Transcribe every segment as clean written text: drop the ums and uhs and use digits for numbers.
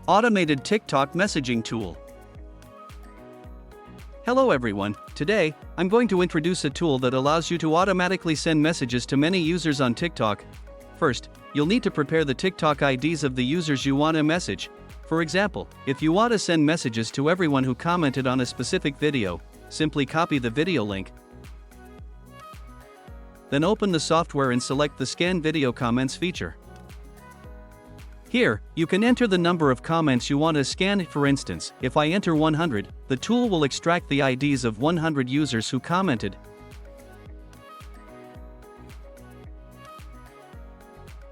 Automated TikTok messaging tool. Hello everyone, today, I'm going to introduce a tool that allows you to automatically send messages to many users on TikTok. First, you'll need to prepare the TikTok IDs of the users you want to message. For example, if you want to send messages to everyone who commented on a specific video, simply copy the video link. Then open the software and select the Scan Video Comments feature. Here, you can enter the number of comments you want to scan. For instance, if I enter 100, the tool will extract the IDs of 100 users who commented.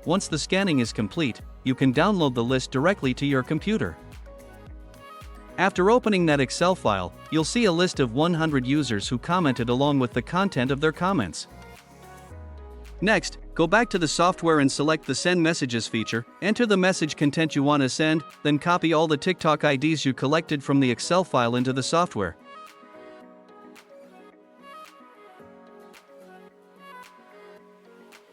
Once the scanning is complete, you can download the list directly to your computer. After opening that Excel file, you'll see a list of 100 users who commented along with the content of their comments. Next, go back to the software and select the Send Messages feature, enter the message content you want to send, then copy all the TikTok IDs you collected from the Excel file into the software.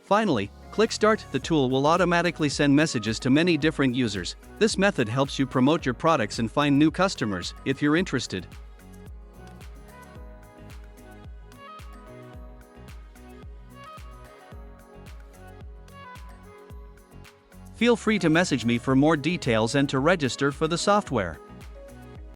Finally, click Start. The tool will automatically send messages to many different users. This method helps you promote your products and find new customers, if you're interested. Feel free to message me for more details and to register for the software.